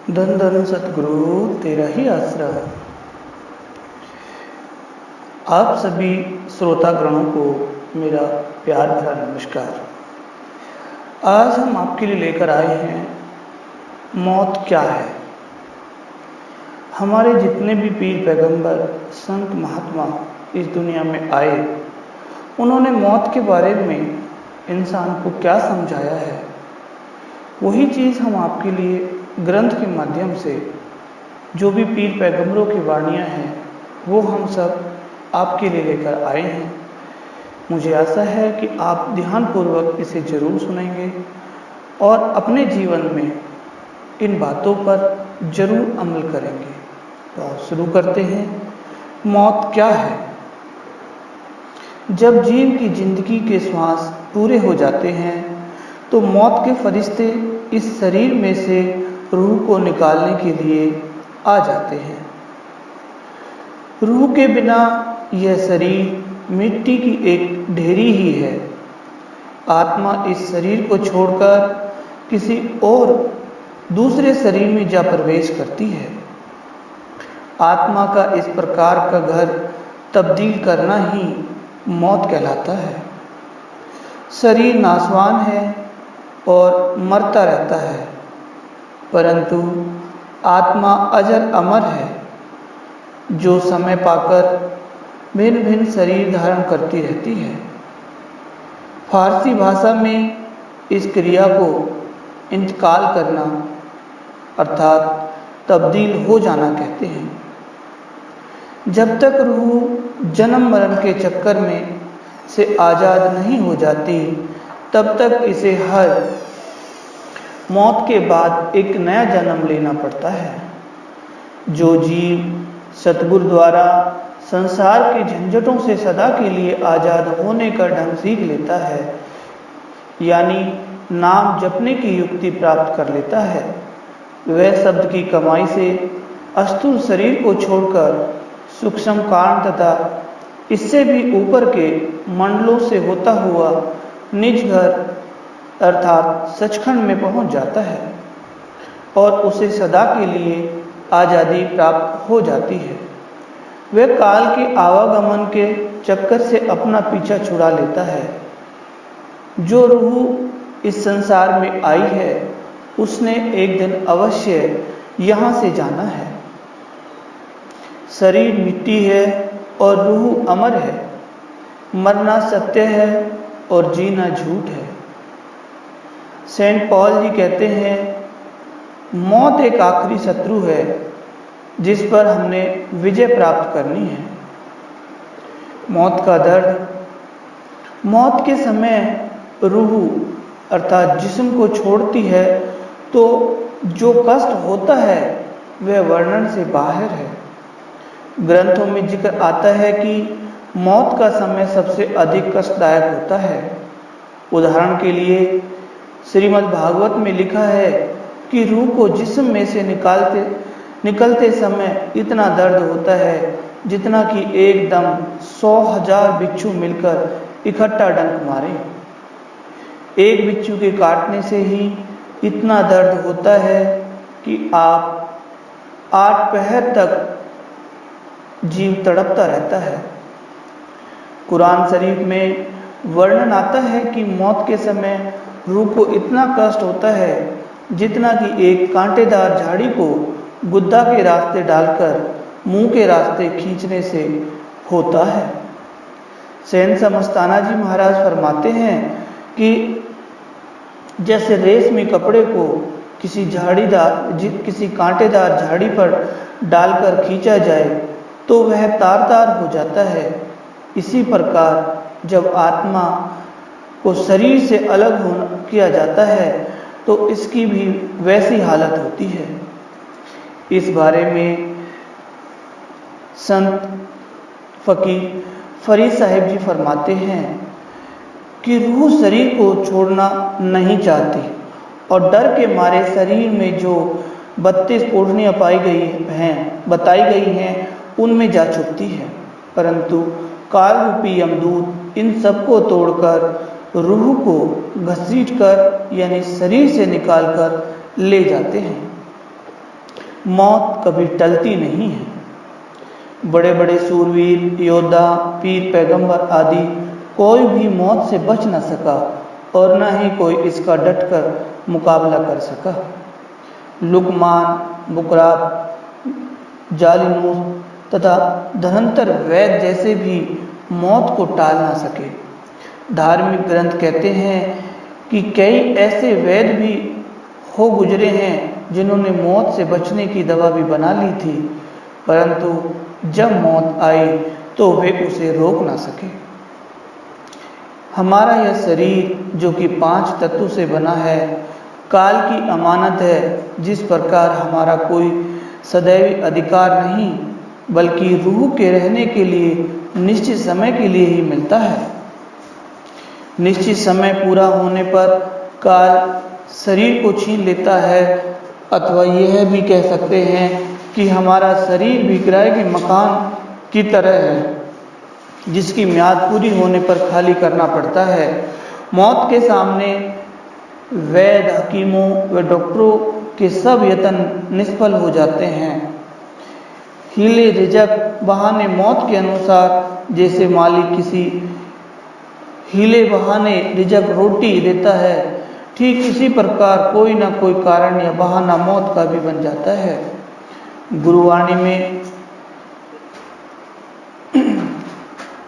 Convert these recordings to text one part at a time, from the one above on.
धन धन सतगुरु तेरा ही आसरा। आप सभी श्रोतागणों को मेरा प्यार भरा नमस्कार। आज हम आपके लिए लेकर आए हैं मौत क्या है। हमारे जितने भी पीर पैगंबर संत महात्मा इस दुनिया में आए, उन्होंने मौत के बारे में इंसान को क्या समझाया है, वही चीज़ हम आपके लिए ग्रंथ के माध्यम से, जो भी पीर पैगंबरों की वाणियाँ हैं, वो हम सब आपके लिए लेकर आए हैं। मुझे आशा है कि आप ध्यानपूर्वक इसे ज़रूर सुनेंगे और अपने जीवन में इन बातों पर ज़रूर अमल करेंगे। तो आप शुरू करते हैं। मौत क्या है? जब जीव की जिंदगी के श्वास पूरे हो जाते हैं तो मौत के फरिश्ते इस शरीर में से रूह को निकालने के लिए आ जाते हैं। रूह के बिना यह शरीर मिट्टी की एक ढेरी ही है। आत्मा इस शरीर को छोड़कर किसी और दूसरे शरीर में जा प्रवेश करती है। आत्मा का इस प्रकार का घर तब्दील करना ही मौत कहलाता है। शरीर नाशवान है और मरता रहता है, परंतु आत्मा अजर अमर है, जो समय पाकर भिन्न भिन्न शरीर धारण करती रहती है। फारसी भाषा में इस क्रिया को इंतकाल करना अर्थात तब्दील हो जाना कहते हैं। जब तक रूह जन्म मरण के चक्कर में से आज़ाद नहीं हो जाती, तब तक इसे हर मौत के बाद एक नया जन्म लेना पड़ता है। जो जीव सतगुरु द्वारा संसार के झंझटों से सदा के लिए आज़ाद होने का ढंग सीख लेता है, यानी नाम जपने की युक्ति प्राप्त कर लेता है, वह शब्द की कमाई से स्थूल शरीर को छोड़कर सूक्ष्म कारण तथा इससे भी ऊपर के मंडलों से होता हुआ निज घर अर्थात सचखंड में पहुंच जाता है और उसे सदा के लिए आज़ादी प्राप्त हो जाती है। वह काल के आवागमन के चक्कर से अपना पीछा छुड़ा लेता है। जो रूह इस संसार में आई है, उसने एक दिन अवश्य यहाँ से जाना है। शरीर मिट्टी है और रूह अमर है। मरना सत्य है और जीना झूठ है। सेंट पॉल जी कहते हैं, मौत एक आखिरी शत्रु है जिस पर हमने विजय प्राप्त करनी है। मौत का दर्द। मौत के समय रूह अर्थात जिस्म को छोड़ती है तो जो कष्ट होता है वह वर्णन से बाहर है। ग्रंथों में जिक्र आता है कि मौत का समय सबसे अधिक कष्टदायक होता है। उदाहरण के लिए श्रीमद् भागवत में लिखा है कि रूह को जिस्म में से निकलते समय इतना दर्द होता है जितना कि एकदम 100,000 बिच्छू मिलकर इकट्ठा डंक मारे। एक बिच्छू के काटने से ही इतना दर्द होता है कि आप 8 पहर तक जीव तड़पता रहता है। कुरान शरीफ में वर्णन आता है कि मौत के समय रूह को इतना कष्ट होता है जितना कि एक कांटेदार झाड़ी को गुद्दा के रास्ते डालकर मुंह के रास्ते खींचने से होता है। सहनसा मस्ताना जी महाराज फरमाते हैं कि जैसे रेशमी कपड़े को किसी कांटेदार झाड़ी पर डालकर खींचा जाए तो वह तार तार हो जाता है, इसी प्रकार जब आत्मा को शरीर से अलग किया जाता है तो इसकी भी वैसी हालत होती है। इस बारे में संत फकीर फरीद साहिब जी फरमाते हैं कि रूह शरीर को छोड़ना नहीं चाहती और डर के मारे शरीर में जो 32 कोठनियाँ बताई गई हैं उनमें जा छुपती है, परंतु काल रूपी यमदूत इन सबको तोड़कर रूह को घसीटकर यानी शरीर से निकालकर ले जाते हैं। मौत कभी टलती नहीं है। बड़े बड़े सूरवीर, योद्धा, पीर, पैगंबर आदि कोई भी मौत से बच न सका और न ही कोई इसका डटकर मुकाबला कर सका। लुकमान, बुकरात, जालिमूस तथा धनंतर वैद जैसे भी मौत को टाल ना सके। धार्मिक ग्रंथ कहते हैं कि कई ऐसे वैद भी हो गुजरे हैं जिन्होंने मौत से बचने की दवा भी बना ली थी, परंतु जब मौत आई तो वे उसे रोक ना सके। हमारा यह शरीर जो कि 5 तत्व से बना है, काल की अमानत है। जिस प्रकार हमारा कोई सदैवी अधिकार नहीं बल्कि रूह के रहने के लिए निश्चित समय के लिए ही मिलता है। निश्चित समय पूरा होने पर काल शरीर को छीन लेता है, अथवा यह भी कह सकते हैं कि हमारा शरीर भी किराए के मकान की तरह है जिसकी म्याद पूरी होने पर खाली करना पड़ता है। मौत के सामने वैद्य, हकीमों व डॉक्टरों के सब यत्न निष्फल हो जाते हैं। हीले रिजक बहाने मौत के अनुसार, जैसे मालिक किसी हीले बहाने रिजक रोटी देता है, ठीक इसी प्रकार कोई ना कोई कारण या बहाना मौत का भी बन जाता है। गुरुवाणी में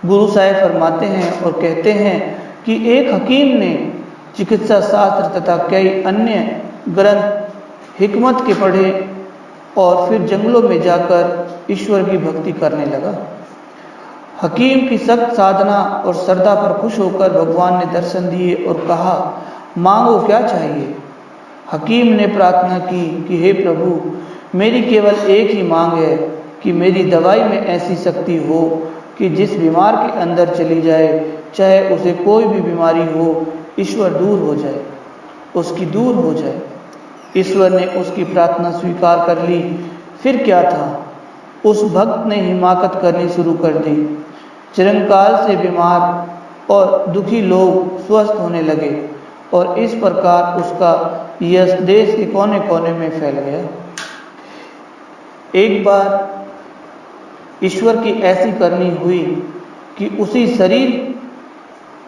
गुरु साहिब फरमाते हैं और कहते हैं कि एक हकीम ने चिकित्सा शास्त्र तथा कई अन्य ग्रंथ हिकमत के पढ़े और फिर जंगलों में जाकर ईश्वर की भक्ति करने लगा। हकीम की सख्त साधना और श्रद्धा पर खुश होकर भगवान ने दर्शन दिए और कहा, मांगो क्या चाहिए। हकीम ने प्रार्थना की कि हे प्रभु, मेरी केवल एक ही मांग है कि मेरी दवाई में ऐसी शक्ति हो कि जिस बीमार के अंदर चली जाए, चाहे उसे कोई भी बीमारी हो, ईश्वर दूर हो जाए, उसकी दूर हो जाए। ईश्वर ने उसकी प्रार्थना स्वीकार कर ली। फिर क्या था, उस भक्त ने हिमाकत करनी शुरू कर दी। चिरंकाल से बीमार और दुखी लोग स्वस्थ होने लगे और इस प्रकार उसका यश देश के कोने कोने में फैल गया। एक बार ईश्वर की ऐसी करनी हुई कि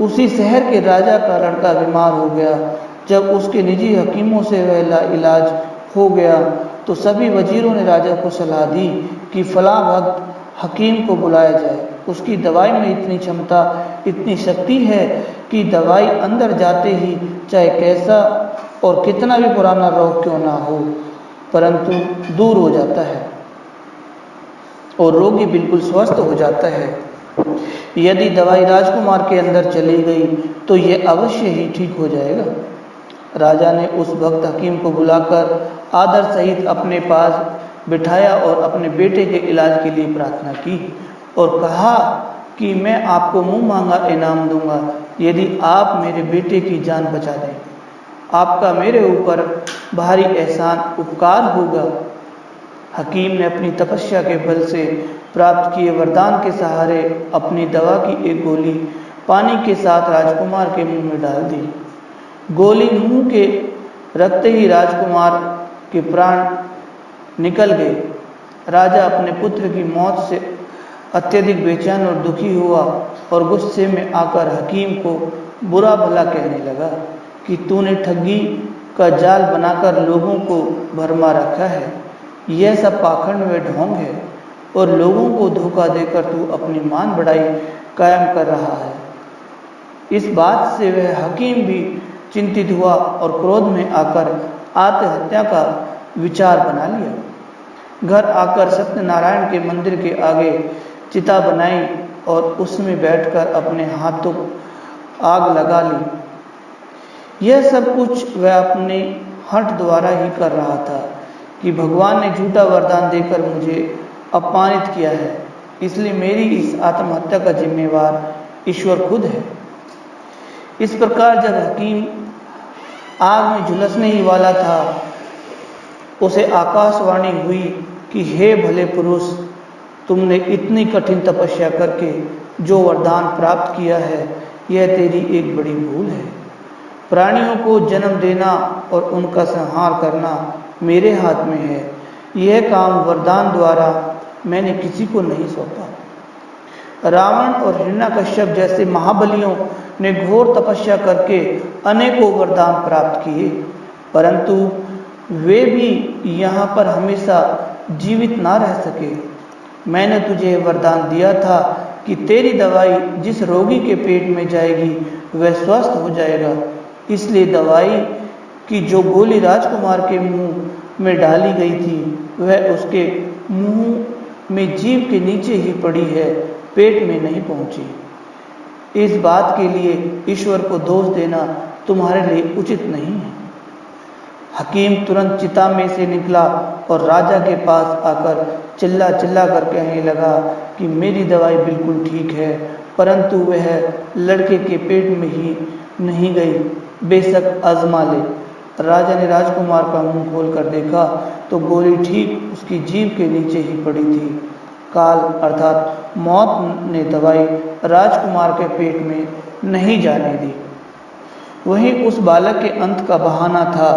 उसी शहर के राजा का लड़का बीमार हो गया। जब उसके निजी हकीमों से वह इलाज हो गया तो सभी वजीरों ने राजा को सलाह दी कि फलां भक्त हकीम को बुलाया जाए। उसकी दवाई में इतनी क्षमता, इतनी शक्ति है कि दवाई अंदर जाते ही चाहे कैसा और कितना भी पुराना रोग क्यों ना हो, परंतु दूर हो जाता है और रोगी बिल्कुल स्वस्थ हो जाता है। यदि दवाई राजकुमार के अंदर चली गई तो यह अवश्य ही ठीक हो जाएगा। राजा ने उस भक्त हकीम को बुलाकर आदर सहित अपने पास बिठाया और अपने बेटे के इलाज के लिए प्रार्थना की और कहा कि मैं आपको मुंह मांगा इनाम दूंगा यदि आप मेरे बेटे की जान बचा दें। आपका मेरे ऊपर भारी एहसान उपकार होगा। हकीम ने अपनी तपस्या के बल से प्राप्त किए वरदान के सहारे अपनी दवा की एक गोली पानी के साथ राजकुमार के मुंह में डाल दी। गोली मुंह के रखते ही राजकुमार के प्राण निकल गए। राजा अपने पुत्र की मौत से अत्यधिक बेचैन और दुखी हुआ और गुस्से में आकर हकीम को बुरा भला कहने लगा कि तूने ठगी का जाल बनाकर लोगों को भरमा रखा है। यह सब पाखंड व ढोंग है और लोगों को धोखा देकर तू अपनी मान बढ़ाई कायम कर रहा है। इस बात से वह हकीम भी चिंतित हुआ और क्रोध में आकर आत्महत्या का विचार बना लिया। घर आकर सत्यनारायण के मंदिर के आगे चिता बनाई और उसमें बैठकर अपने हाथों आग लगा ली। यह सब कुछ वह अपने हठ द्वारा ही कर रहा था कि भगवान ने झूठा वरदान देकर मुझे अपमानित किया है, इसलिए मेरी इस आत्महत्या का जिम्मेवार ईश्वर खुद है। इस प्रकार जब हकीम आग में झुलसने ही वाला था, उसे आकाशवाणी हुई कि हे भले पुरुष, तुमने इतनी कठिन तपस्या करके जो वरदान प्राप्त किया है, यह तेरी एक बड़ी भूल है। प्राणियों को जन्म देना और उनका संहार करना मेरे हाथ में है। यह काम वरदान द्वारा मैंने किसी को नहीं सौंपा। रावण और हिरण्यकश्यप जैसे महाबलियों ने घोर तपस्या करके अनेकों वरदान प्राप्त किए, परंतु वे भी यहाँ पर हमेशा जीवित ना रह सके। मैंने तुझे वरदान दिया था कि तेरी दवाई जिस रोगी के पेट में जाएगी वह स्वस्थ हो जाएगा। इसलिए दवाई की जो गोली राजकुमार के मुंह में डाली गई थी वह उसके मुंह में जीभ के नीचे ही पड़ी है, पेट में नहीं पहुंची। इस बात के लिए ईश्वर को दोष देना तुम्हारे लिए उचित नहीं है। हकीम तुरंत चिता में से निकला और राजा के पास आकर चिल्ला चिल्ला कर कहने लगा कि मेरी दवाई बिल्कुल ठीक है, परंतु वह लड़के के पेट में ही नहीं गई, बेशक आजमा ले। राजा ने राजकुमार का मुंह खोलकर देखा तो गोली ठीक उसकी जीभ के नीचे ही पड़ी थी। काल अर्थात मौत ने दवाई राजकुमार के पेट में नहीं जाने दी। वहीं उस बालक के अंत का बहाना था।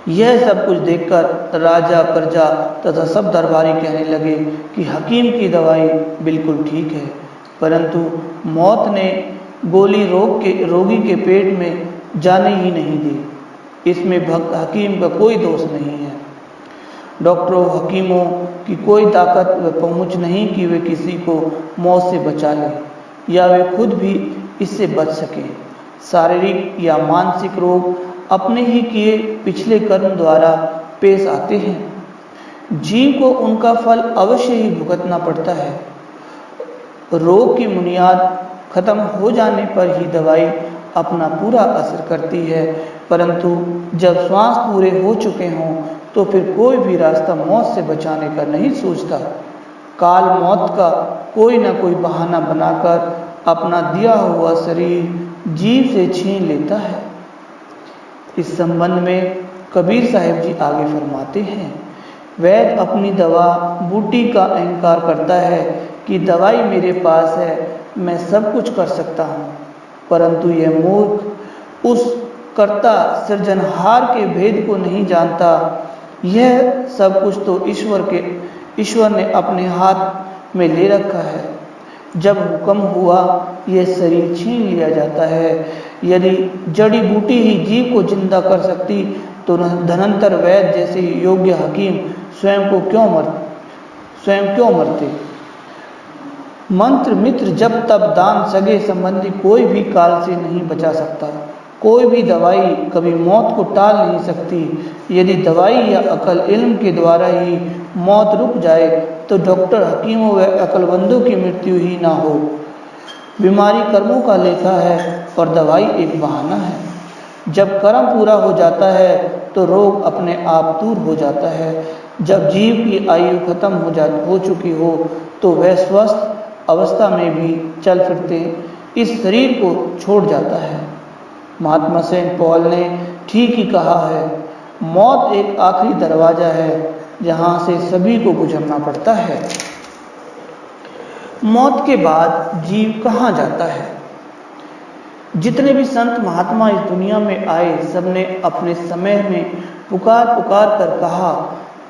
यह सब कुछ देखकर राजा, प्रजा तथा सब दरबारी कहने लगे कि हकीम की दवाई बिल्कुल ठीक है, परंतु मौत ने गोली रोगी के पेट में जाने ही नहीं दी। इसमें भक्त हकीम का कोई दोष नहीं है। डॉक्टरों, हकीमों की कोई ताकत व पहुँच नहीं कि वे किसी को मौत से बचा लें या वे खुद भी इससे बच सकें। शारीरिक या मानसिक रोग अपने ही किए पिछले कर्म द्वारा पेश आते हैं। जीव को उनका फल अवश्य ही भुगतना पड़ता है। रोग की बुनियाद खत्म हो जाने पर ही दवाई अपना पूरा असर करती है, परंतु जब श्वास पूरे हो चुके हों तो फिर कोई भी रास्ता मौत से बचाने का नहीं सोचता। काल मौत का कोई न कोई बहाना बनाकर अपना दिया हुआ शरीर जीव से छीन लेता है। इस संबंध में कबीर साहिब जी आगे फरमाते हैं, वैद्य अपनी दवा बूटी का अहंकार करता है कि दवाई मेरे पास है, मैं सब कुछ कर सकता हूँ, परंतु यह मूर्ख उस कर्ता सृजनहार के भेद को नहीं जानता। यह सब कुछ तो ईश्वर ने अपने हाथ में ले रखा है। जब हुक्म हुआ यह शरीर छीन लिया जाता है। यदि जड़ी बूटी ही जीव को जिंदा कर सकती तो धनंतर वैद्य जैसे योग्य हकीम स्वयं क्यों मरते। मंत्र, मित्र, जप, तप, दान, सगे संबंधी कोई भी काल से नहीं बचा सकता। कोई भी दवाई कभी मौत को टाल नहीं सकती। यदि दवाई या अकल इल्म के द्वारा ही मौत रुक जाए तो डॉक्टर, हकीमों व अकलमंदों की मृत्यु ही ना हो। बीमारी कर्मों का लेखा है और दवाई एक बहाना है। जब कर्म पूरा हो जाता है तो रोग अपने आप दूर हो जाता है। जब जीव की आयु खत्म हो चुकी हो तो वह स्वस्थ अवस्था में भी चल फिरते इस शरीर को छोड़ जाता है। महात्मा सेंट पॉल ने ठीक ही कहा है, मौत एक आखिरी दरवाजा है जहां से सभी को गुजरना पड़ता है। मौत के बाद जीव कहाँ जाता है? जितने भी संत महात्मा इस दुनिया में आए, सबने अपने समय में पुकार पुकार कर कहा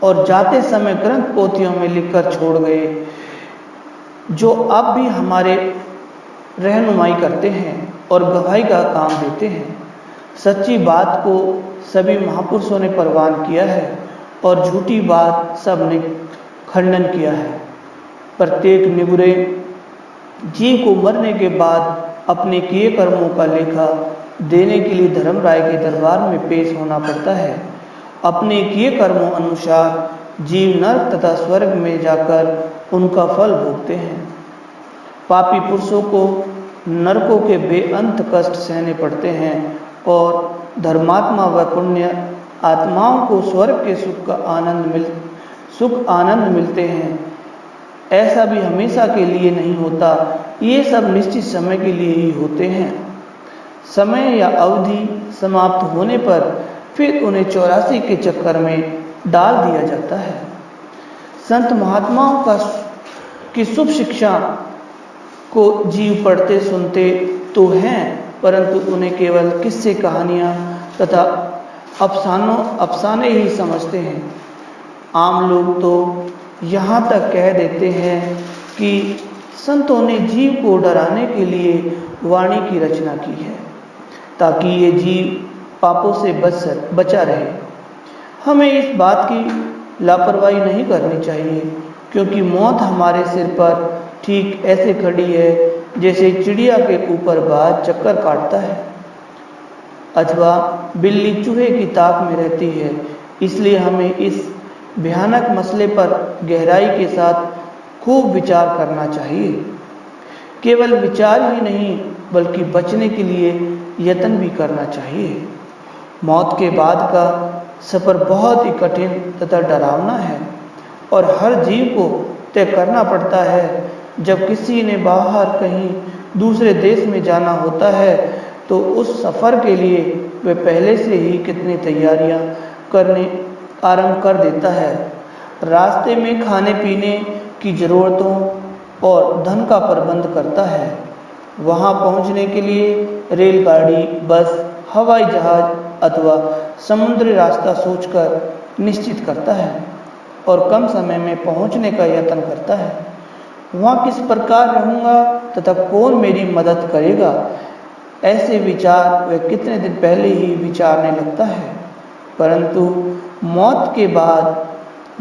और जाते समय ग्रंथ पोथियों में लिखकर छोड़ गए, जो अब भी हमारे रहनुमाई करते हैं और गवाही का काम देते हैं। सच्ची बात को सभी महापुरुषों ने प्रवान किया है और झूठी बात सब ने खंडन किया है। प्रत्येक निबुरे जीव को मरने के बाद अपने किए कर्मों का लेखा देने के लिए धर्मराय के दरबार में पेश होना पड़ता है। अपने किए कर्मों अनुसार जीव नरक तथा स्वर्ग में जाकर उनका फल भोगते हैं। पापी पुरुषों को नरकों के बेअंत कष्ट सहने पड़ते हैं और धर्मात्मा व पुण्य आत्माओं को स्वर्ग के सुख आनंद मिलते हैं। ऐसा भी हमेशा के लिए नहीं होता, ये सब निश्चित समय के लिए ही होते हैं। समय या अवधि समाप्त होने पर फिर उन्हें 84 के चक्कर में डाल दिया जाता है। संत महात्माओं की शुभ शिक्षा को जीव पढ़ते सुनते तो हैं, परंतु उन्हें केवल किस्से कहानियाँ तथा अफसाने ही समझते हैं। आम लोग तो यहाँ तक कह देते हैं कि संतों ने जीव को डराने के लिए वाणी की रचना की है, ताकि ये जीव पापों से बचा रहे। हमें इस बात की लापरवाही नहीं करनी चाहिए, क्योंकि मौत हमारे सिर पर ठीक ऐसे खड़ी है जैसे चिड़िया के ऊपर बाज चक्कर काटता है, अथवा बिल्ली चूहे की ताक में रहती है। इसलिए हमें इस भयानक मसले पर गहराई के साथ खूब विचार करना चाहिए। केवल विचार ही नहीं, बल्कि बचने के लिए यत्न भी करना चाहिए। मौत के बाद का सफ़र बहुत ही कठिन तथा डरावना है और हर जीव को तय करना पड़ता है। जब किसी ने बाहर कहीं दूसरे देश में जाना होता है तो उस सफ़र के लिए वे पहले से ही कितनी तैयारियां करने आरंभ कर देता है। रास्ते में खाने पीने की ज़रूरतों और धन का प्रबंध करता है। वहां पहुंचने के लिए रेलगाड़ी, बस, हवाई जहाज अथवा समुद्री रास्ता सोचकर निश्चित करता है और कम समय में पहुंचने का यत्न करता है। वहाँ किस प्रकार रहूँगा तथा कौन मेरी मदद करेगा, ऐसे विचार वह कितने दिन पहले ही विचारने लगता है। परंतु मौत के बाद,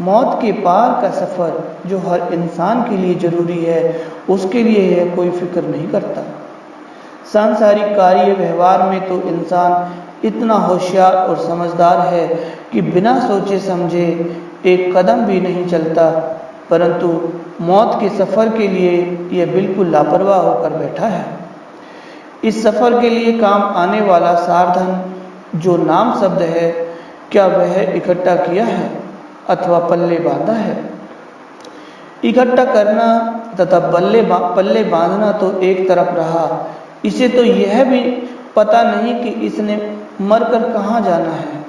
मौत के पार का सफ़र जो हर इंसान के लिए ज़रूरी है, उसके लिए यह कोई फिक्र नहीं करता। सांसारिक कार्य व्यवहार में तो इंसान इतना होशियार और समझदार है कि बिना सोचे समझे एक कदम भी नहीं चलता, परंतु मौत के सफ़र के लिए यह बिल्कुल लापरवाह होकर बैठा है। इस सफ़र के लिए काम आने वाला साधन जो नाम शब्द है, क्या वह इकट्ठा किया है अथवा पल्ले बांधा है? इकट्ठा करना तथा पल्ले बांधना तो एक तरफ रहा, इसे तो यह भी पता नहीं कि इसने मरकर कहाँ जाना है,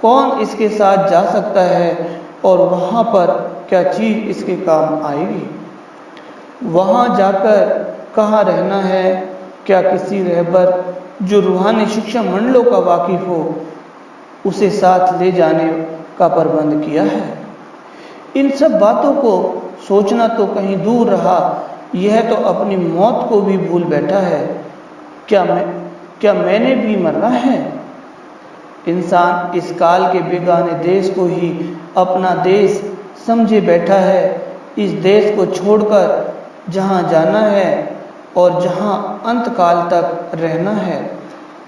कौन इसके साथ जा सकता है और वहाँ पर क्या चीज़ इसके काम आएगी। वहाँ जाकर कहाँ रहना है, क्या किसी रहबर जो रूहानी शिक्षा मंडलों का वाकिफ हो उसे साथ ले जाने का प्रबंध किया है। इन सब बातों को सोचना तो कहीं दूर रहा, यह तो अपनी मौत को भी भूल बैठा है। क्या मैंने भी मरना है? इंसान इस काल के बेगाने देश को ही अपना देश समझे बैठा है। इस देश को छोड़कर जहाँ जाना है और जहाँ अंत काल तक रहना है,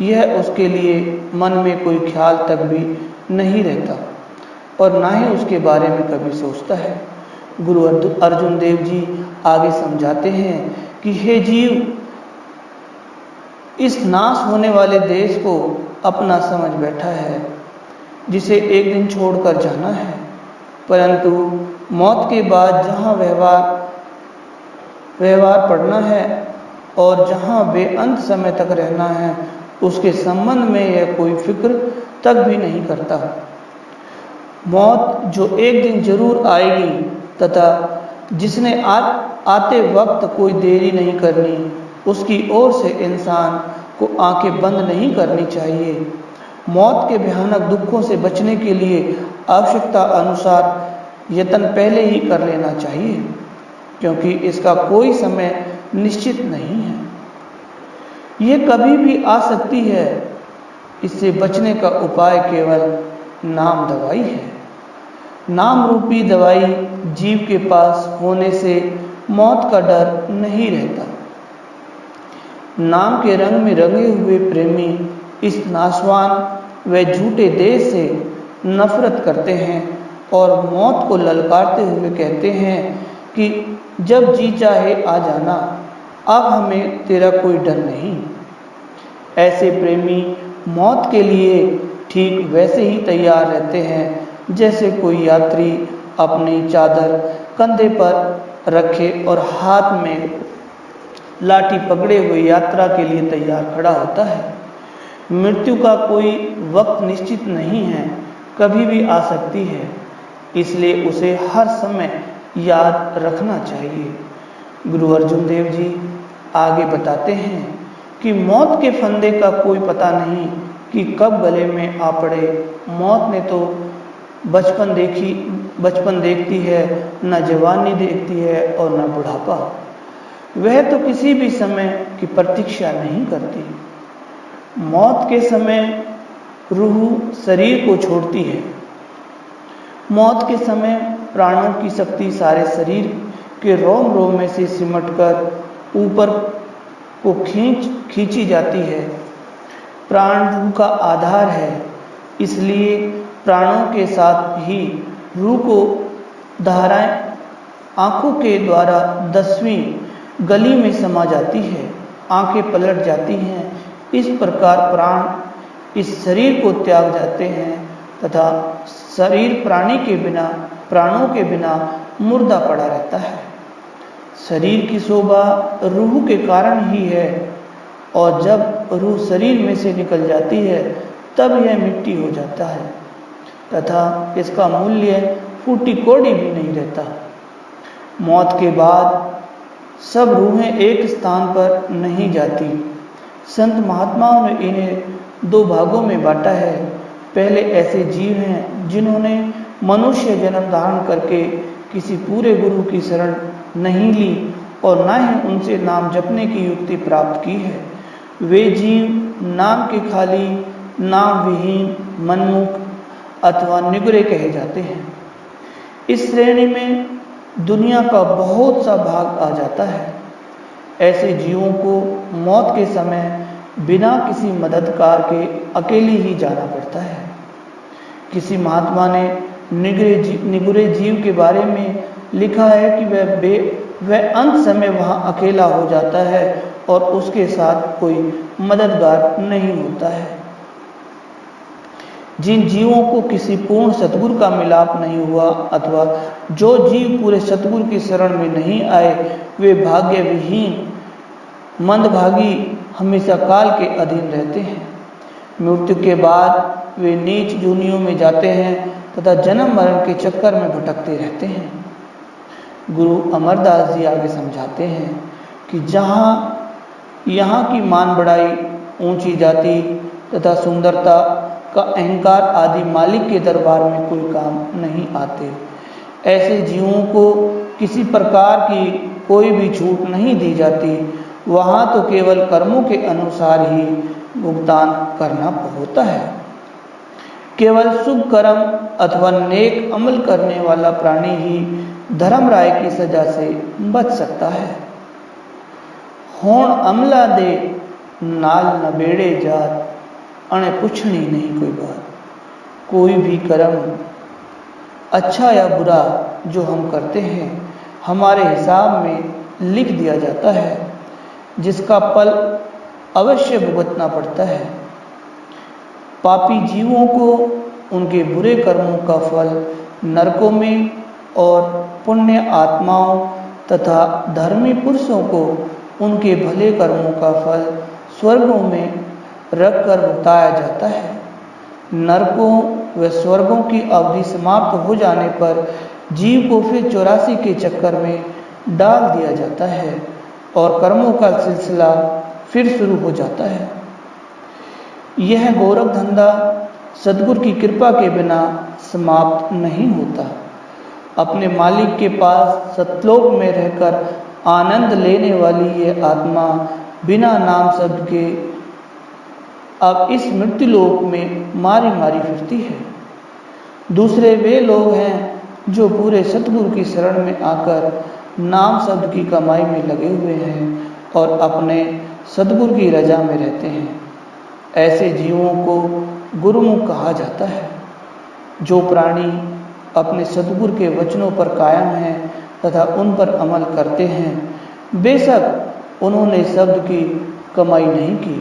यह उसके लिए मन में कोई ख्याल तक भी नहीं रहता और ना ही उसके बारे में कभी सोचता है। गुरु अर्जुन देव जी आगे समझाते हैं कि हे जीव, इस नाश होने वाले देश को अपना समझ बैठा है, जिसे एक दिन छोड़कर जाना है, परंतु मौत के बाद जहाँ व्यवहार पड़ना है और जहाँ बेअंत समय तक रहना है, उसके संबंध में यह कोई फिक्र तक भी नहीं करता। मौत जो एक दिन जरूर आएगी तथा जिसने आते वक्त कोई देरी नहीं करनी, उसकी ओर से इंसान को आंखें बंद नहीं करनी चाहिए। मौत के भयानक दुखों से बचने के लिए आवश्यकता अनुसार यत्न पहले ही कर लेना चाहिए, क्योंकि इसका कोई समय निश्चित नहीं है। ये कभी भी आ सकती है। इससे बचने का उपाय केवल नाम दवाई है। नाम रूपी दवाई जीव के पास होने से मौत का डर नहीं रहता। नाम के रंग में रंगे हुए प्रेमी इस नाशवान व झूठे देश से नफरत करते हैं और मौत को ललकारते हुए कहते हैं कि जब जी चाहे आ जाना, अब हमें तेरा कोई डर नहीं। ऐसे प्रेमी मौत के लिए ठीक वैसे ही तैयार रहते हैं जैसे कोई यात्री अपनी चादर कंधे पर रखे और हाथ में लाठी पकड़े हुए यात्रा के लिए तैयार खड़ा होता है। मृत्यु का कोई वक्त निश्चित नहीं है, कभी भी आ सकती है, इसलिए उसे हर समय याद रखना चाहिए। गुरु अर्जुन देव जी आगे बताते हैं कि मौत के फंदे का कोई पता नहीं कि कब गले में आ पड़े। मौत ने तो बचपन देखती है, न जवानी देखती है और न बुढ़ापा। वह तो किसी भी समय की प्रतीक्षा नहीं करती। मौत के समय रूह शरीर को छोड़ती है। मौत के समय प्राणों की शक्ति सारे शरीर के रोम रोम में से सिमटकर ऊपर को खींची जाती है। प्राण रूह का आधार है, इसलिए प्राणों के साथ ही रूह को धाराएं आंखों के द्वारा 10वीं गली में समा जाती है। आंखें पलट जाती हैं। इस प्रकार प्राण इस शरीर को त्याग जाते हैं तथा शरीर प्राणों के बिना मुर्दा पड़ा रहता है। शरीर की शोभा रूह के कारण ही है, और जब रूह शरीर में से निकल जाती है तब यह मिट्टी हो जाता है तथा इसका मूल्य फूटी कौड़ी भी नहीं रहता। मौत के बाद सब रूहें एक स्थान पर नहीं जाती। संत महात्माओं ने इन्हें 2 भागों में बांटा है। पहले ऐसे जीव हैं जिन्होंने मनुष्य जन्म धारण करके किसी पूरे गुरु की शरण नहीं ली और न ही उनसे नाम जपने की युक्ति प्राप्त की है। वे जीव नाम के खाली, नाम विहीन, मनमुख अथवा निगुरे कहे जाते हैं। इस श्रेणी में दुनिया का बहुत सा भाग आ जाता है। ऐसे जीवों को मौत के समय बिना किसी मददगार के अकेले ही जाना पड़ता है। किसी महात्मा ने निगुरे जीव के बारे में लिखा है कि वह अंत समय वहां अकेला हो जाता है और उसके साथ कोई मददगार नहीं होता है। जिन जीवों को किसी पूर्ण सतगुरु का मिलाप नहीं हुआ अथवा जो जीव पूरे सतगुरु की शरण में नहीं आए, वे भाग्य विहीन मंदभागी हमेशा काल के अधीन रहते हैं। मृत्यु के बाद वे नीच जूनियों में जाते हैं तथा जन्म मरण के चक्कर में भटकते रहते हैं। गुरु अमरदास जी आगे समझाते हैं कि यहाँ की मान बढ़ाई, ऊंची जाति तथा सुंदरता का अहंकार आदि मालिक के दरबार में कोई काम नहीं आते। ऐसे जीवों को किसी प्रकार की कोई भी छूट नहीं दी जाती। वहाँ तो केवल कर्मों के अनुसार ही भुगतान करना होता है। केवल शुभ कर्म अथवा नेक अमल करने वाला प्राणी ही धर्मराय की सजा से बच सकता है। होण अमला दे नाल नबेड़े जात, अणे पुछनी नहीं कोई बात। कोई भी कर्म अच्छा या बुरा जो हम करते हैं हमारे हिसाब में लिख दिया जाता है, जिसका फल अवश्य भुगतना पड़ता है। पापी जीवों को उनके बुरे कर्मों का फल नरकों में और पुण्य आत्माओं तथा धर्मी पुरुषों को उनके भले कर्मों का फल स्वर्गों में रखकर भुगताया जाता है। नरकों व स्वर्गों की अवधि समाप्त हो जाने पर जीव को फिर 84 के चक्कर में डाल दिया जाता है और कर्मों का सिलसिला फिर शुरू हो जाता है। यह गोरख धंधा सद्गुरु की कृपा के बिना समाप्त नहीं होता। अपने मालिक के पास सतलोक में रहकर आनंद लेने वाली यह आत्मा बिना नाम शब्द के अब इस मृत्युलोक में मारी मारी फिरती है। दूसरे वे लोग हैं जो पूरे सतगुरु की शरण में आकर नाम शब्द की कमाई में लगे हुए हैं और अपने सतगुरु की रजा में रहते हैं। ऐसे जीवों को गुरुमुख कहा जाता है। जो प्राणी अपने सतगुरु के वचनों पर कायम हैं तथा उन पर अमल करते हैं, बेशक उन्होंने शब्द की कमाई नहीं की,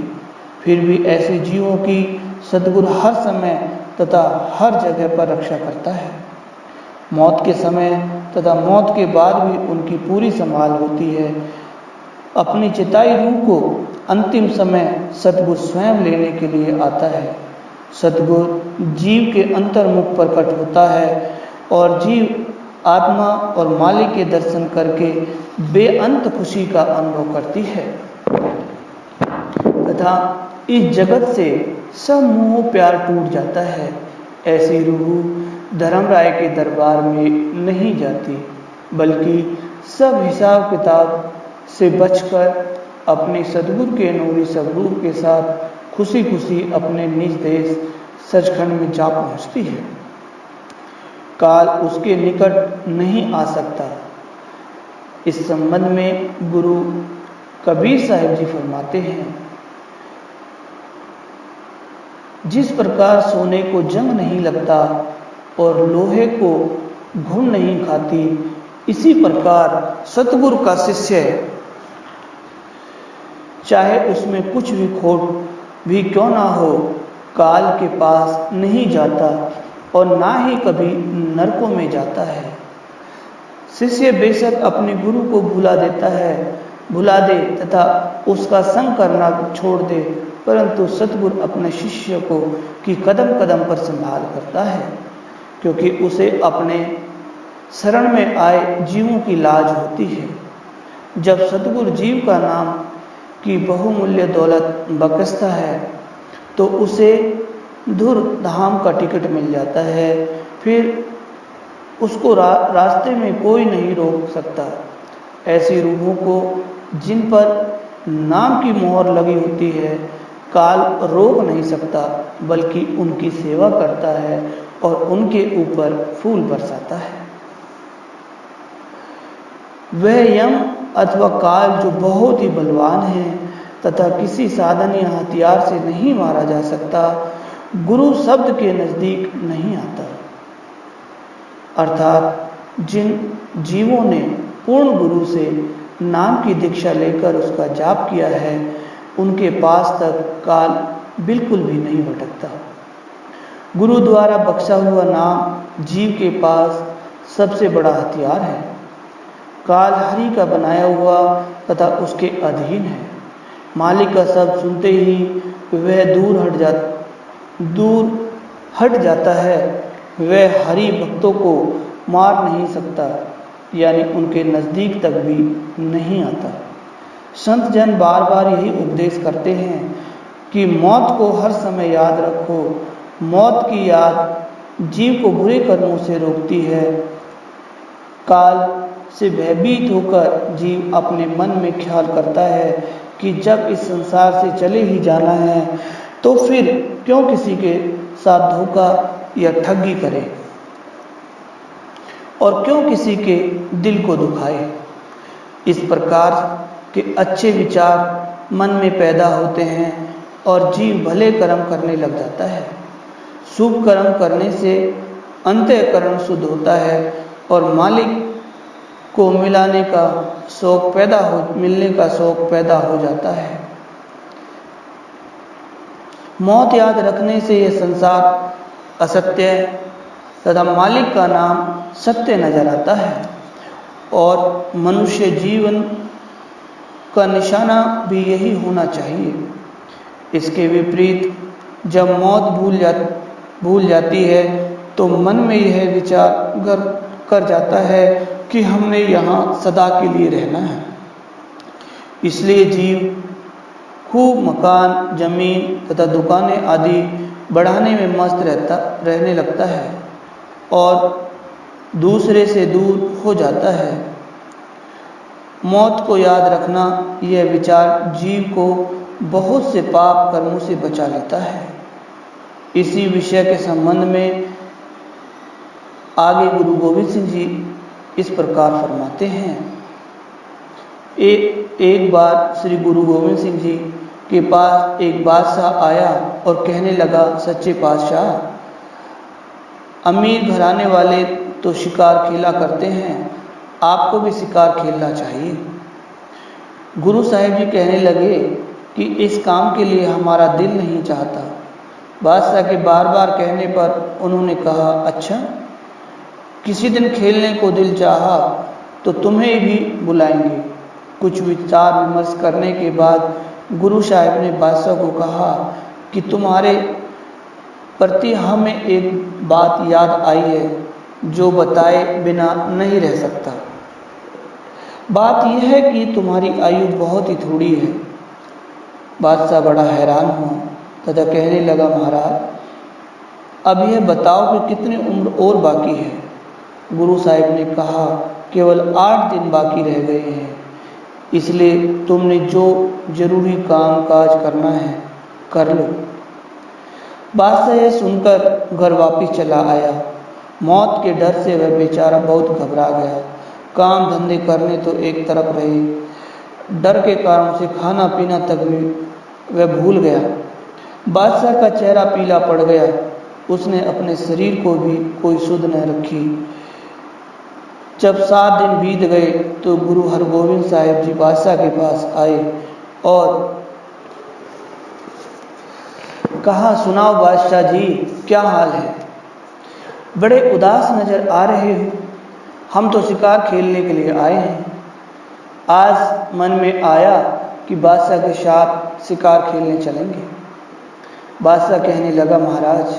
फिर भी ऐसे जीवों की सतगुरु हर समय तथा हर जगह पर रक्षा करता है। मौत के समय तथा मौत के बाद भी उनकी पूरी संभाल होती है। अपनी चिताई रूह को अंतिम समय सतगुरु स्वयं लेने के लिए आता है। सतगुरु जीव के अंतर्मुख प्रकट होता है और जीव आत्मा और मालिक के दर्शन करके बेअंत खुशी का अनुभव करती है। तथा इस जगत से सब मोह प्यार टूट जाता है। ऐसी रूह धर्मराय के दरबार में नहीं जाती, बल्कि सब हिसाब किताब से बचकर अपने सद्गुरु के नूरी स्वरूप के साथ खुशी खुशी अपने निज देश सचखंड में जा पहुंचती है। काल उसके निकट नहीं आ सकता। इस संबंध में गुरु कबीर साहिब जी फरमाते हैं, जिस प्रकार सोने को जंग नहीं लगता और लोहे को घुन नहीं खाती, इसी प्रकार सतगुरु का शिष्य चाहे उसमें कुछ भी खोट भी क्यों ना हो, काल के पास नहीं जाता और ना ही कभी नरकों में जाता है। शिष्य बेशक अपने गुरु को भुला दे तथा उसका संग करना छोड़ दे, परंतु सतगुरु अपने शिष्य को की कदम कदम पर संभाल करता है, क्योंकि उसे अपने शरण में आए जीवों की लाज होती है। जब सतगुरु जीव का नाम की बहुमूल्य दौलत बख्शता है तो उसे धुर धाम का टिकट मिल जाता है, फिर उसको रास्ते में कोई नहीं रोक सकता। ऐसी रूहों को जिन पर नाम की मोहर लगी होती है, काल रोक नहीं सकता, बल्कि उनकी सेवा करता है और उनके ऊपर फूल बरसाता है। वह यम अथवा काल जो बहुत ही बलवान है तथा किसी साधन या हथियार से नहीं मारा जा सकता, गुरु शब्द के नजदीक नहीं आता। अर्थात जिन जीवों ने पूर्ण गुरु से नाम की दीक्षा लेकर उसका जाप किया है, उनके पास तक काल बिल्कुल भी नहीं भटकता। गुरु द्वारा बख्शा हुआ नाम जीव के पास सबसे बड़ा हथियार है। काल हरि का बनाया हुआ तथा उसके अधीन है। मालिक का शब्द सुनते ही वह दूर हट जाता है। वह हरि भक्तों को मार नहीं सकता, यानी उनके नज़दीक तक भी नहीं आता। संत जन बार बार यही उपदेश करते हैं कि मौत को हर समय याद रखो। मौत की याद जीव को बुरे कर्मों से रोकती है। काल से भयभीत होकर जीव अपने मन में ख्याल करता है कि जब इस संसार से चले ही जाना है तो फिर क्यों किसी के साथ धोखा या ठगी करे और क्यों किसी के दिल को दुखाए। इस प्रकार के अच्छे विचार मन में पैदा होते हैं और जीव भले कर्म करने लग जाता है। शुभ कर्म करने से अंतःकरण शुद्ध होता है और मालिक को मिलने का शौक पैदा हो जाता है। मौत याद रखने से यह संसार असत्य तथा मालिक का नाम सत्य नजर आता है और मनुष्य जीवन का निशाना भी यही होना चाहिए। इसके विपरीत जब मौत भूल जाती है तो मन में यह विचार कर जाता है कि हमने यहाँ सदा के लिए रहना है। इसलिए जीव खूब मकान, जमीन तथा दुकानें आदि बढ़ाने में मस्त रहने लगता है और दूसरे से दूर हो जाता है। मौत को याद रखना यह विचार जीव को बहुत से पाप कर्मों से बचा लेता है। इसी विषय के संबंध में आगे गुरु गोविंद सिंह जी इस प्रकार फरमाते हैं। एक बार श्री गुरु गोविंद सिंह जी के पास एक बादशाह आया और कहने लगा, सच्चे पातशाह, अमीर घराने वाले तो शिकार खेला करते हैं, आपको भी शिकार खेलना चाहिए। गुरु साहिब जी कहने लगे कि इस काम के लिए हमारा दिल नहीं चाहता। बादशाह के बार बार कहने पर उन्होंने कहा, अच्छा, किसी दिन खेलने को दिल चाहा तो तुम्हें भी बुलाएंगे। कुछ विचार विमर्श करने के बाद गुरु साहिब ने बादशाह को कहा कि तुम्हारे प्रति हमें एक बात याद आई है जो बताए बिना नहीं रह सकता। बात यह है कि तुम्हारी आयु बहुत ही थोड़ी है। बादशाह बड़ा हैरान हुआ तथा कहने लगा, महाराज अब यह बताओ कि कितनी उम्र और बाकी है। गुरु साहिब ने कहा, केवल 8 दिन बाकी रह गए हैं, इसलिए तुमने जो जरूरी काम काज करना है कर लो। बादशाह यह सुनकर घर वापस चला आया। मौत के डर से वह बेचारा बहुत घबरा गया। काम धंधे करने तो एक तरफ रहे, डर के कारण उसे खाना पीना तक भी वह भूल गया। बादशाह का चेहरा पीला पड़ गया। उसने अपने शरीर को भी कोई सुध न रखी। जब 7 दिन बीत गए तो गुरु हरगोविंद साहिब जी बादशाह के पास आए और कहा, सुनाओ बादशाह जी, क्या हाल है? बड़े उदास नजर आ रहे हो। हम तो शिकार खेलने के लिए आए हैं। आज मन में आया कि बादशाह के साथ शिकार खेलने चलेंगे। बादशाह कहने लगा, महाराज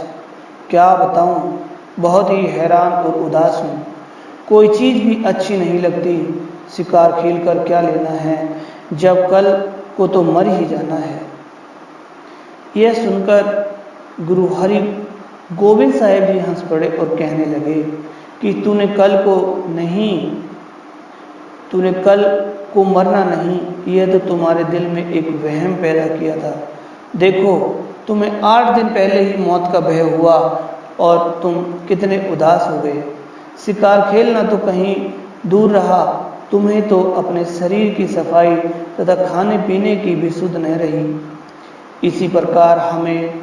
क्या बताऊं, बहुत ही हैरान और उदास हूँ। कोई चीज़ भी अच्छी नहीं लगती। शिकार खेल कर क्या लेना है, जब कल को तो मर ही जाना है। यह सुनकर गुरु हरि गोविंद साहिब जी हंस पड़े और कहने लगे कि तूने कल को मरना नहीं, यह तो तुम्हारे दिल में एक वहम पैदा किया था। देखो, तुम्हें 8 दिन पहले ही मौत का भय हुआ और तुम कितने उदास हो गए। शिकार खेलना तो कहीं दूर रहा, तुम्हें तो अपने शरीर की सफाई तथा खाने पीने की भी सुध न रही। इसी प्रकार हमें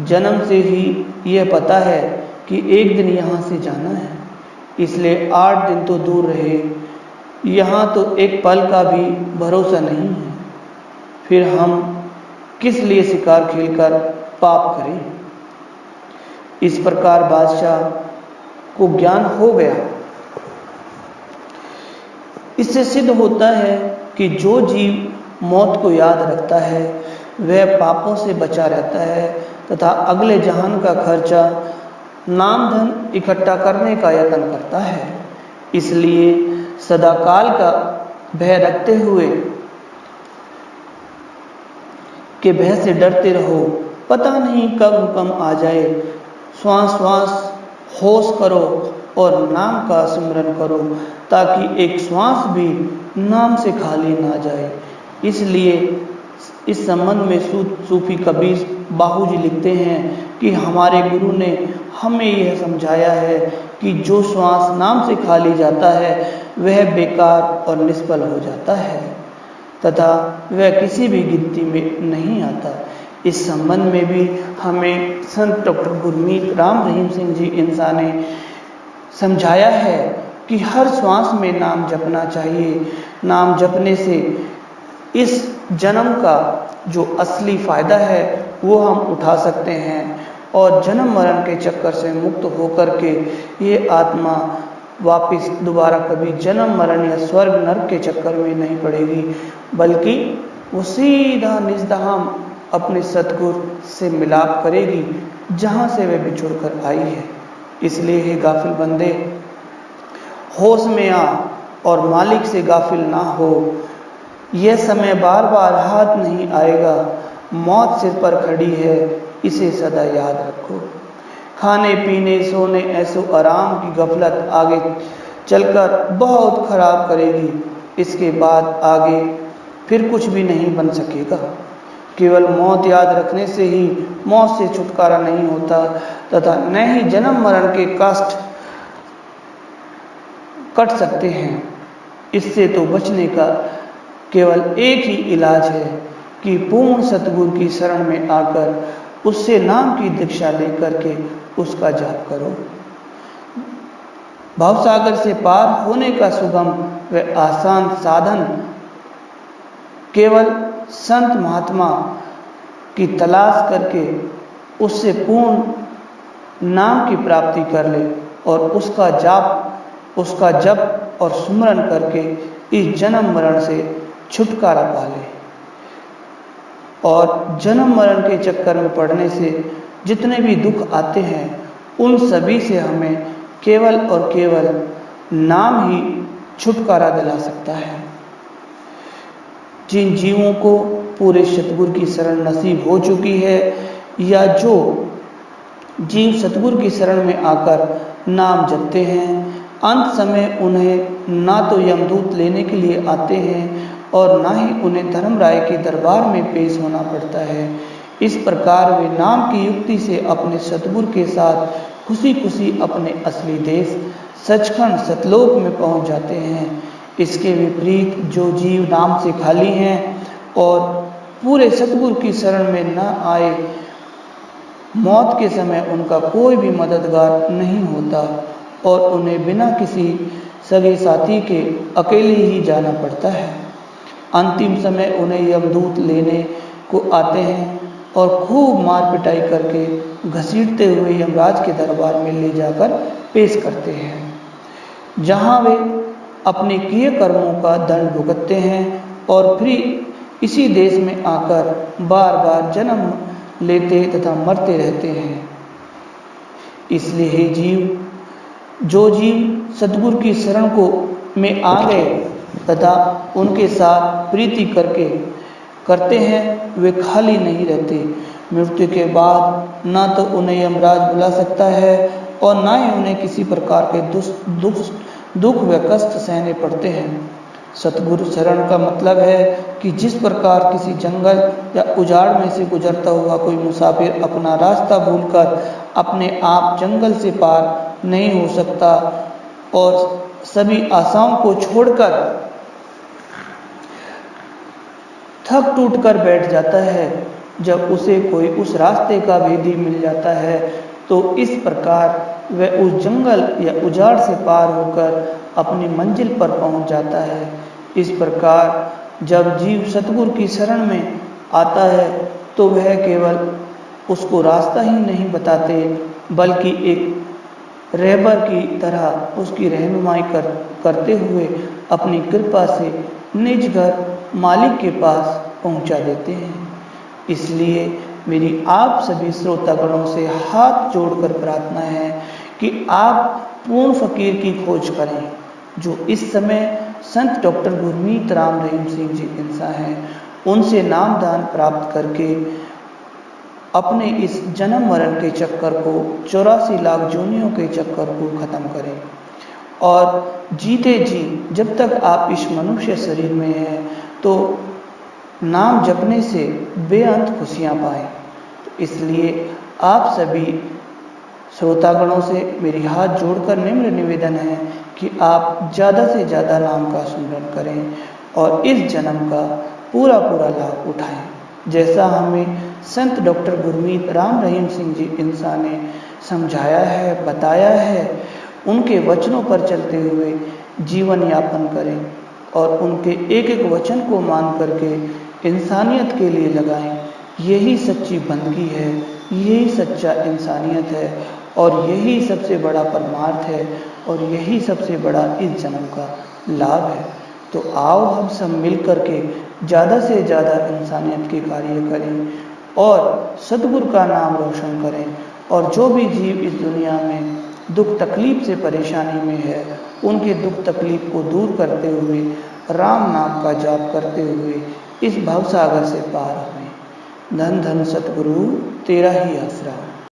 जन्म से ही यह पता है कि एक दिन यहाँ से जाना है, इसलिए 8 दिन तो दूर रहे। यहाँ तो एक पल का भी भरोसा नहीं है। फिर हम किस लिए शिकार खेलकर पाप करें? इस प्रकार बादशाह को ज्ञान हो गया। इससे सिद्ध होता है कि जो जीव मौत को याद रखता है वह पापों से बचा रहता है तथा अगले जहान का खर्चा नाम धन इकट्ठा करने का यत्न करता है। इसलिए सदाकाल का भय रखते हुए के भय से डरते रहो। पता नहीं कब हुक्म आ जाए। श्वास श्वास होश करो और नाम का स्मरण करो, ताकि एक श्वास भी नाम से खाली ना जाए। इसलिए इस संबंध में सूफी कबीर बाहू जी लिखते हैं कि हमारे गुरु ने हमें यह समझाया है कि जो श्वास नाम से खाली जाता है वह बेकार और निष्फल हो जाता है तथा वह किसी भी गिनती में नहीं आता। इस संबंध में भी हमें संत डॉक्टर गुरमीत राम रहीम सिंह जी इंसा ने समझाया है कि हर श्वास में नाम जपना चाहिए। नाम जपने से इस जन्म का जो असली फायदा है वो हम उठा सकते हैं और जन्म मरण के चक्कर से मुक्त होकर के ये आत्मा वापस दोबारा कभी जन्म मरण या स्वर्ग नरक के चक्कर में नहीं पड़ेगी, बल्कि वो सीधा निजधाम अपने सतगुरु से मिलाप करेगी जहाँ से वह बिछुड़ कर आई है। इसलिए हे गाफिल बंदे, होश में आ और मालिक से गाफिल ना हो। यह समय बार बार हाथ नहीं आएगा। मौत सिर पर खड़ी है, इसे सदा याद रखो। खाने पीने सोने ऐसो आराम की गफलत आगे चलकर बहुत खराब करेगी। इसके बाद आगे फिर कुछ भी नहीं बन सकेगा। केवल मौत याद रखने से ही मौत से छुटकारा नहीं होता तथा न ही जन्म मरण के कष्ट कट सकते हैं। इससे तो बचने का केवल एक ही इलाज है कि पूर्ण सतगुरु की शरण में आकर उससे नाम की दीक्षा लेकर के उसका जाप करो। भवसागर से पार होने का सुगम व आसान साधन केवल संत महात्मा की तलाश करके उससे पूर्ण नाम की प्राप्ति कर ले और उसका जप और सुमरन करके इस जन्म मरण से छुटकारा पा ले। और जन्म मरण के चक्कर में पड़ने से जितने भी दुख आते हैं उन सभी से हमें केवल और केवल नाम ही छुटकारा दिला सकता है। जिन जीवों को पूरे सतगुरु की शरण नसीब हो चुकी है, या जो जीव सतगुरु की शरण में आकर नाम जपते हैं, अंत समय उन्हें ना तो यमदूत लेने के लिए आते हैं और ना ही उन्हें धर्मराय के दरबार में पेश होना पड़ता है। इस प्रकार वे नाम की युक्ति से अपने सतगुरु के साथ खुशी खुशी अपने असली देश सचखंड सतलोक में पहुंच जाते हैं। इसके विपरीत जो जीव नाम से खाली हैं और पूरे सतगुरु की शरण में न आए, मौत के समय उनका कोई भी मददगार नहीं होता और उन्हें बिना किसी सगे साथी के अकेले ही जाना पड़ता है। अंतिम समय उन्हें यमदूत लेने को आते हैं और खूब मार पिटाई करके घसीटते हुए यमराज के दरबार में ले जाकर पेश करते हैं, जहां वे अपने किए कर्मों का दंड भुगतते हैं और फिर इसी देश में आकर बार बार जन्म लेते तथा मरते रहते हैं। इसलिए हे जीव, जो जीव सतगुरु की शरण को में आ गए तथा उनके साथ प्रीति करते हैं, वे खाली नहीं रहते। मृत्यु के बाद ना तो उन्हें यमराज बुला सकता है और ना ही उन्हें किसी प्रकार के दुख व कष्ट सहने पड़ते हैं। सतगुरु शरण का मतलब है कि जिस प्रकार किसी जंगल या उजाड़ में से गुजरता हुआ कोई मुसाफिर अपना रास्ता भूलकर अपने आप जंगल से पार नहीं हो सकता और सभी आशाओं को छोड़कर थक टूट कर बैठ जाता है, जब उसे कोई उस रास्ते का भेदी मिल जाता है, तो इस प्रकार वह उस जंगल या उजाड़ से पार होकर अपनी मंजिल पर पहुंच जाता है। इस प्रकार जब जीव सतगुरु की शरण में आता है तो वह केवल उसको रास्ता ही नहीं बताते, बल्कि एक रहबर की तरह उसकी रहनुमाई करते हुए अपनी कृपा से निज घर मालिक के पास पहुंचा देते हैं। इसलिए मेरी आप सभी श्रोतागणों से हाथ जोड़कर प्रार्थना है कि आप पूर्ण फकीर की खोज करें, जो इस समय संत डॉक्टर गुरमीत राम रहीम सिंह जी इंसान हैं। उनसे नाम दान प्राप्त करके अपने इस जन्म मरण के चक्कर को, 84 लाख जोनियों के चक्कर को खत्म करें और जीते जी जब तक आप इस मनुष्य शरीर में हैं तो नाम जपने से बेअंत खुशियां पाएं। तो इसलिए आप सभी श्रोतागणों से मेरी हाथ जोड़कर निम्र निवेदन है कि आप ज़्यादा से ज़्यादा नाम का स्मरण करें और इस जन्म का पूरा लाभ उठाएं, जैसा हमें संत डॉक्टर गुरमीत राम रहीम सिंह जी इंसान ने समझाया है, बताया है। उनके वचनों पर चलते हुए जीवन यापन करें और उनके एक एक वचन को मान करके इंसानियत के लिए लगाएं। यही सच्ची बंदगी है, यही सच्चा इंसानियत है और यही सबसे बड़ा परमार्थ है और यही सबसे बड़ा इस जन्म का लाभ है। तो आओ हम सब मिल करके ज़्यादा से ज़्यादा इंसानियत के कार्य करें और सतगुरु का नाम रोशन करें, और जो भी जीव इस दुनिया में दुख तकलीफ से परेशानी में है, उनके दुख तकलीफ को दूर करते हुए राम नाम का जाप करते हुए इस भवसागर से पार हुए। धन धन सतगुरु तेरा ही आसरा।